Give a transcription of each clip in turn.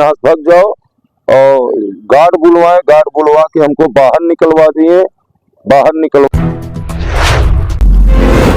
यहाँ से भाग जाओ। और गार्ड बुलवा के हमको बाहर निकलवा दिए, बाहर निकलवा।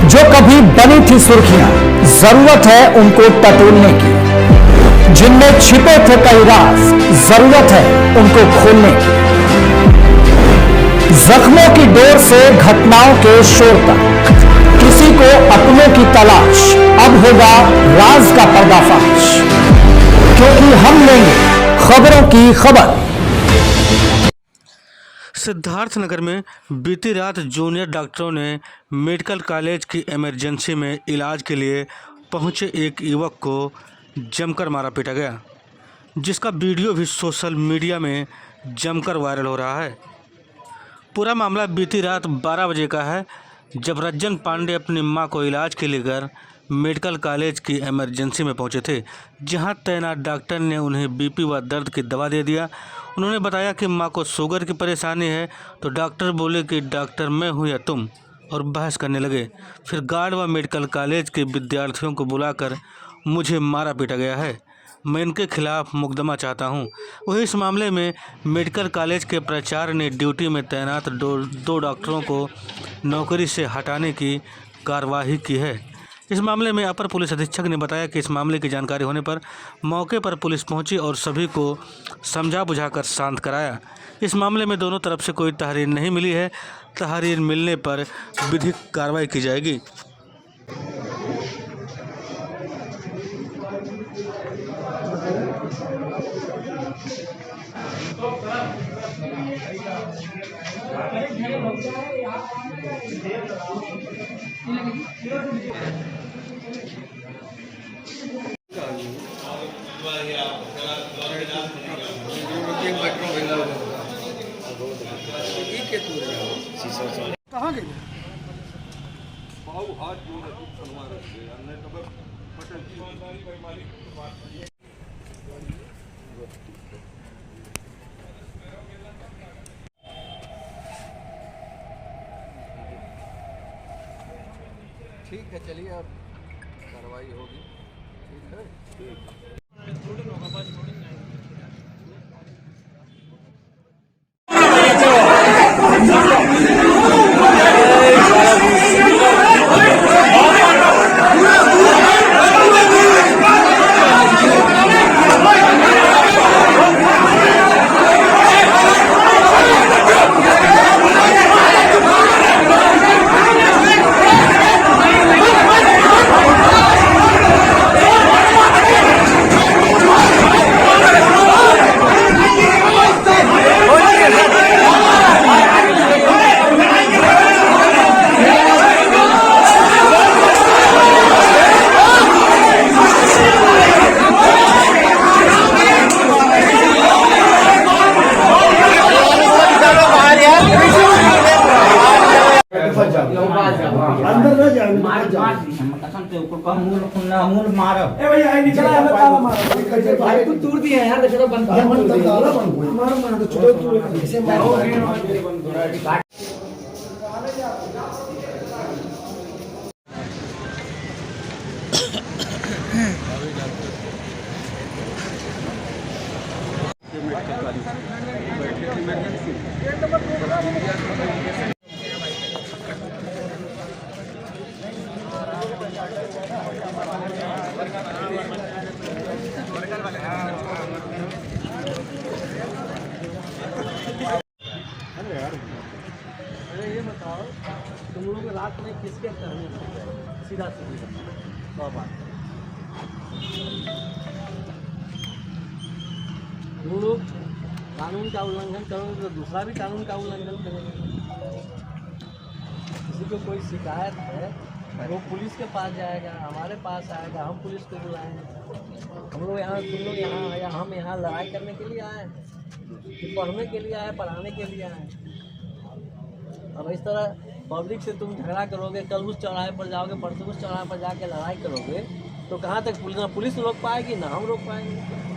जो कभी बनी थी सुर्खियां, जरूरत है उनको टटोलने की। जिनमें छिपे थे कई राज, जरूरत है उनको खोलने की। जख्मों की डोर से घटनाओं के शोर तक, किसी को अपनों की तलाश, अब होगा राज का पर्दाफाश। क्योंकि हम लेंगे खबरों की खबर। सिद्धार्थनगर में बीती रात जूनियर डॉक्टरों ने मेडिकल कॉलेज की इमरजेंसी में इलाज के लिए पहुंचे एक युवक को जमकर मारा पीटा गया, जिसका वीडियो भी सोशल मीडिया में जमकर वायरल हो रहा है। पूरा मामला बीती रात 12 बजे का है, जब रज्जन पांडे अपनी मां को इलाज के लिए घर मेडिकल कॉलेज की इमरजेंसी में पहुंचे थे, जहां तैनात डॉक्टर ने उन्हें बीपी व दर्द की दवा दे दिया। उन्होंने बताया कि मां को शुगर की परेशानी है, तो डॉक्टर बोले कि डॉक्टर मैं हूं या तुम, और बहस करने लगे। फिर गार्ड व मेडिकल कॉलेज के विद्यार्थियों को बुलाकर मुझे मारा पीटा गया है, मैं इनके खिलाफ मुकदमा चाहता हूं। वहीं इस मामले में मेडिकल कॉलेज के प्राचार्य ने ड्यूटी में तैनात दो डॉक्टरों को नौकरी से हटाने की कार्रवाई की है। इस मामले में अपर पुलिस अधीक्षक ने बताया कि इस मामले की जानकारी होने पर मौके पर पुलिस पहुंची और सभी को समझा बुझाकर शांत कराया। इस मामले में दोनों तरफ से कोई तहरीर नहीं मिली है। तहरीर मिलने पर विधिक कार्रवाई की जाएगी। कहाँ गए? ठीक है, चलिए अब कार्रवाई होगी। ठीक है, अंदर न जाए, मूल मारो। ए भैया आई निकला है, ताला मारो। भाई तू तोड़ दिया यार, चलो बंद ये मन तक ताला बंद हुआ। मारो तो छोड़ो तू ऐसे मारो। अरे ये बताओ, तुम लोग रात में किसके कहने सीधा बात तुम लोग कानून का उल्लंघन करोगे तो दूसरा भी कानून का उल्लंघन करेंगे। किसी को कोई शिकायत है वो पुलिस के पास जाएगा, हमारे पास आएगा, हम पुलिस को बुलाएंगे। हम लोग यहाँ, तुम लोग यहाँ आया, हम यहाँ लड़ाई करने के लिए आए कि पढ़ने के लिए आए, पढ़ाने के लिए आए। अब इस तरह पब्लिक से तुम झगड़ा करोगे, कल उस चौराहे पर जाओगे, परसों उस चौराहे पर जाके लड़ाई करोगे, तो कहाँ तक पुलिस रोक पाएगी, ना हम रोक पाएंगे।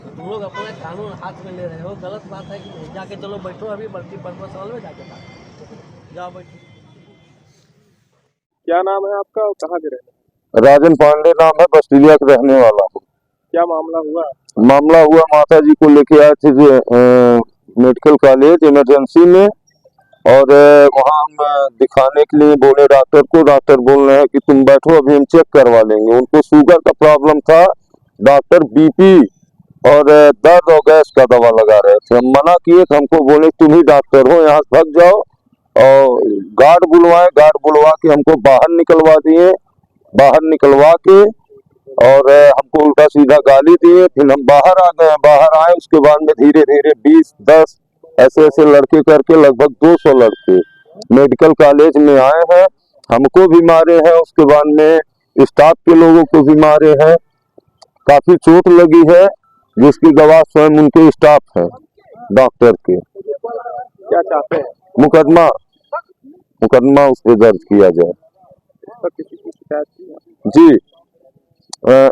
तो तुम लोग अपना कानून हाथ में ले रहे हो, गलत बात है कि नहीं। जाके चलो बैठो, अभी बढ़ती पर्पस हॉल में जाके बात जाओ, बैठो। क्या नाम है आपका और कहाँ के रहने? राजन पांडे नाम है, बस्टिलिया का रहने वाला हूँ। क्या मामला हुआ? मामला हुआ, माता जी को लेके आए थे मेडिकल कॉलेज इमरजेंसी में, और वहाँ हम दिखाने के लिए बोले डॉक्टर को। डॉक्टर बोल रहे हैं कि तुम बैठो, अभी हम चेक करवा लेंगे। उनको शुगर का प्रॉब्लम था, डॉक्टर बीपी और दर्द और गैस का दवा लगा रहे थे। हम मना किए तो हमको बोले तुम ही डॉक्टर हो, यहाँ से भाग जाओ। और गार्ड बुलवाए, गार्ड बुलवा के हमको बाहर निकलवा दिए। बाहर निकलवा के और हमको उल्टा सीधा गाली दिए। फिर हम बाहर आ गए। बाहर आए उसके बाद में धीरे धीरे 20-10 ऐसे ऐसे लड़के करके लगभग 200 लड़के मेडिकल कॉलेज में आए हैं। हमको भी मारे हैं, उसके बाद में स्टाफ के लोगों को भी मारे हैं। काफी चोट लगी है, जिसकी गवाह स्वयं उनके स्टाफ हैं, डॉक्टर के। क्या चाहते हैं? मुकदमा उस पर दर्ज किया जाए। इस पर किसी की शिकायत की है? जी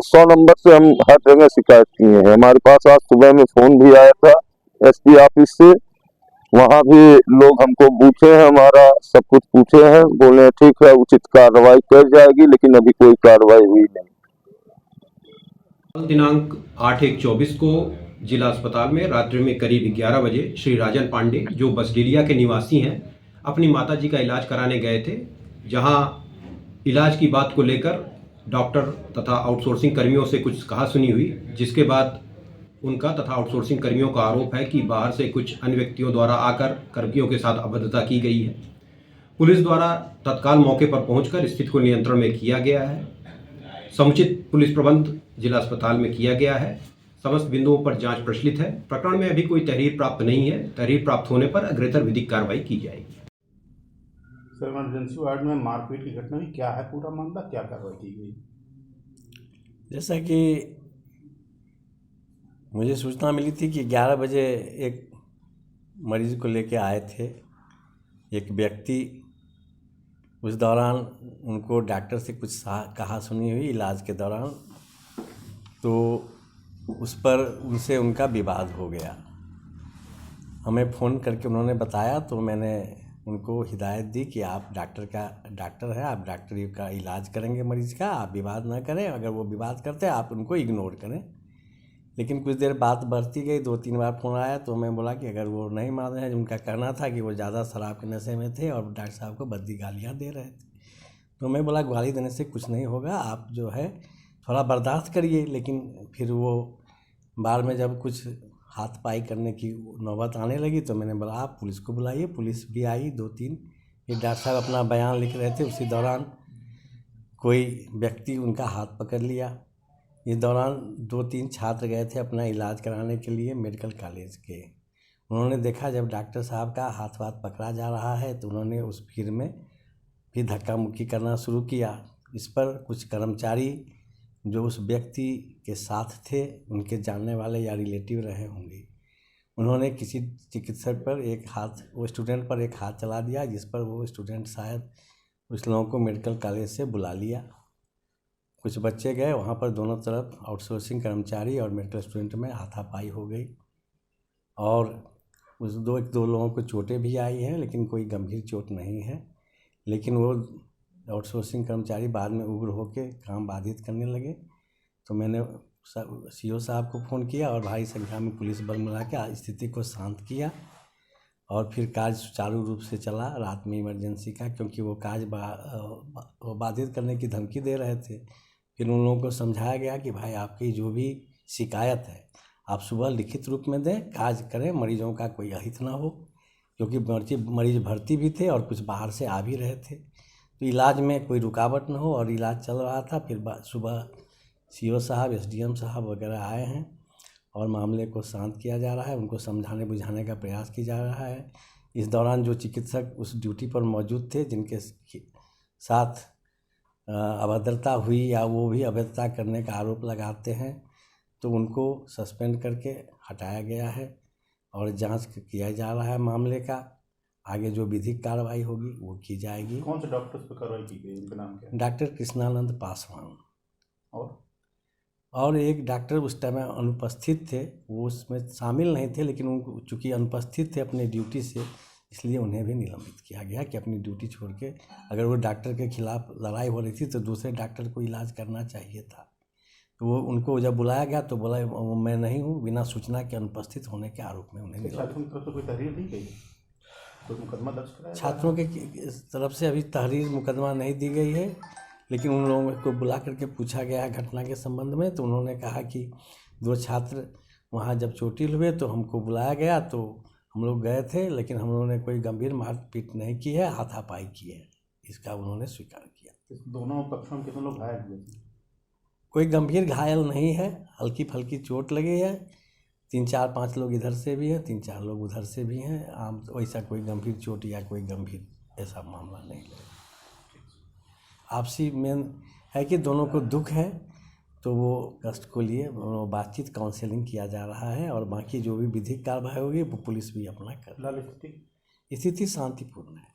100 नंबर से हम हर जगह शिकायत किए हैं। हमारे पास आज सुबह में फोन भी आया था एसपी ऑफिस से, वहाँ भी लोग हमको पूछे हैं, हमारा सब कुछ पूछे हैं। बोले ठीक है, उचित कार्रवाई कर जाएगी, लेकिन अभी कोई कार्रवाई हुई नहीं। दिनांक 8/1/24 को जिला अस्पताल में रात्रि में करीब 11 बजे श्री राजन पांडे, जो बसडीलिया के निवासी हैं, अपनी माताजी का इलाज कराने गए थे। जहां इलाज की बात को लेकर डॉक्टर तथा आउटसोर्सिंग कर्मियों से कुछ कहा सुनी हुई, जिसके बाद उनका तथा आउटसोर्सिंग कर्मियों का आरोप है कि बाहर से कुछ अन्य व्यक्तियों द्वारा आकर कर्मियों के साथ अभद्रता की गई है। पुलिस द्वारा तत्काल मौके पर पहुंचकर स्थिति को नियंत्रण में किया गया है। समुचित पुलिस प्रबंध जिला अस्पताल में किया गया है। समस्त बिंदुओं पर जांच प्रचलित है। प्रकरण में अभी कोई तहरीर प्राप्त नहीं है। तहरीर प्राप्त होने पर अग्रेतर विधिक कार्रवाई की जाएगी। सर, इमरजेंसी वार्ड में मारपीट की घटना हुई, क्या है पूरा मामला, क्या कार्रवाई की गई? जैसा कि मुझे सूचना मिली थी कि 11 बजे एक मरीज को लेके आए थे एक व्यक्ति। उस दौरान उनको डॉक्टर से कुछ कहा सुनी हुई इलाज के दौरान, तो उस पर उनसे उनका विवाद हो गया। हमें फ़ोन करके उन्होंने बताया, तो मैंने उनको हिदायत दी कि आप डॉक्टर है, आप डॉक्टरी का इलाज करेंगे मरीज़ का, आप विवाद ना करें। अगर वो विवाद करते हैं आप उनको इग्नोर करें। लेकिन कुछ देर बात बढ़ती गई, 2-3 बार फ़ोन आया, तो मैं बोला कि अगर वो नहीं मान रहे हैं, उनका कहना था कि वो ज़्यादा शराब के नशे में थे और डॉक्टर साहब को भद्दी गालियाँ दे रहे थे। तो मैं बोला गाली देने से कुछ नहीं होगा, आप जो है थोड़ा बर्दाश्त करिए। लेकिन फिर वो बाद में जब कुछ हाथापाई करने की नौबत आने लगी, तो मैंने बोला आप पुलिस को बुलाइए। पुलिस भी आई 2-3। फिर डॉक्टर साहब अपना बयान लिख रहे थे, उसी दौरान कोई व्यक्ति उनका हाथ पकड़ लिया। इस दौरान 2-3 छात्र गए थे अपना इलाज कराने के लिए मेडिकल कॉलेज के। उन्होंने देखा जब डॉक्टर साहब का हाथ पकड़ा जा रहा है, तो उन्होंने उस भीड़ में भी धक्का मुक्की करना शुरू किया। इस पर कुछ कर्मचारी जो उस व्यक्ति के साथ थे, उनके जानने वाले या रिलेटिव रहे होंगे, उन्होंने किसी चिकित्सक पर एक हाथ, वो स्टूडेंट पर एक हाथ चला दिया, जिस पर वो स्टूडेंट शायद उस लोगों को मेडिकल कॉलेज से बुला लिया। कुछ बच्चे गए, वहाँ पर दोनों तरफ आउटसोर्सिंग कर्मचारी और मेडिकल स्टूडेंट में हाथापाई हो गई और उस दो लोगों को चोटें भी आई हैं, लेकिन कोई गंभीर चोट नहीं है। लेकिन वो आउटसोर्सिंग कर्मचारी बाद में उग्र होकर काम बाधित करने लगे। तो मैंने सीओ साहब को फ़ोन किया और भारी संख्या में पुलिस बल मिला के स्थिति को शांत किया और फिर कार्य सुचारू रूप से चला। रात में इमरजेंसी का, क्योंकि वो कार्य बाधित करने की धमकी दे रहे थे। फिर उन लोगों को समझाया गया कि भाई आपकी जो भी शिकायत है आप सुबह लिखित रूप में दें, कार्य करें, मरीजों का कोई अहित ना हो, क्योंकि मरीज भर्ती भी थे और कुछ बाहर से आ भी रहे थे, तो इलाज में कोई रुकावट ना हो। और इलाज चल रहा था। फिर सुबह सीओ साहब, एसडीएम साहब वगैरह आए हैं और मामले को शांत किया जा रहा है, उनको समझाने बुझाने का प्रयास किया जा रहा है। इस दौरान जो चिकित्सक उस ड्यूटी पर मौजूद थे, जिनके साथ अभद्रता हुई या वो भी अभद्रता करने का आरोप लगाते हैं, तो उनको सस्पेंड करके हटाया गया है और जांच किया जा रहा है मामले का। आगे जो विधिक कार्रवाई होगी वो की जाएगी। कौन से डॉक्टर्स पर कार्रवाई की गई, उनका नाम क्या है? डॉक्टर कृष्णानंद पासवान और एक डॉक्टर उस टाइम अनुपस्थित थे, वो उसमें शामिल नहीं थे, लेकिन उनको चूँकि अनुपस्थित थे अपने ड्यूटी से, इसलिए उन्हें भी निलंबित किया गया कि अपनी ड्यूटी छोड़ के, अगर वो डॉक्टर के खिलाफ लड़ाई हो रही थी तो दूसरे डॉक्टर को इलाज करना चाहिए था। तो वो उनको जब बुलाया गया तो बोला मैं नहीं हूँ, बिना सूचना के अनुपस्थित होने के आरोप में उन्हें निलंबित। छात्रों की तरफ से कोई तहरीर दी गई, कोई मुकदमा दर्ज कराया? छात्रों के तरफ से अभी तहरीर मुकदमा नहीं दी गई है, लेकिन उन लोगों को बुला करके पूछा गया है घटना के संबंध में। तो उन्होंने कहा कि 2 छात्र वहाँ जब चोटिल हुए तो हमको बुलाया गया, तो हम लोग गए थे, लेकिन हम लोगों ने कोई गंभीर मारपीट नहीं की है, हाथापाई की है, इसका उन्होंने स्वीकार किया। दोनों पक्षों में कितने लोग घायल हुए? कोई गंभीर घायल नहीं है, हल्की फल्की चोट लगी है। 3-4-5 लोग इधर से भी हैं, 3-4 लोग उधर से भी हैं। आम वैसा कोई गंभीर चोट या कोई गंभीर ऐसा मामला नहीं है। आपसी मेन है कि दोनों को दुख है, तो वो कष्ट को लिए बातचीत काउंसलिंग किया जा रहा है, और बाकी जो भी विधिक कार्रवाई होगी वो पुलिस भी अपना कर। फिलहाल स्थिति स्थिति शांतिपूर्ण है।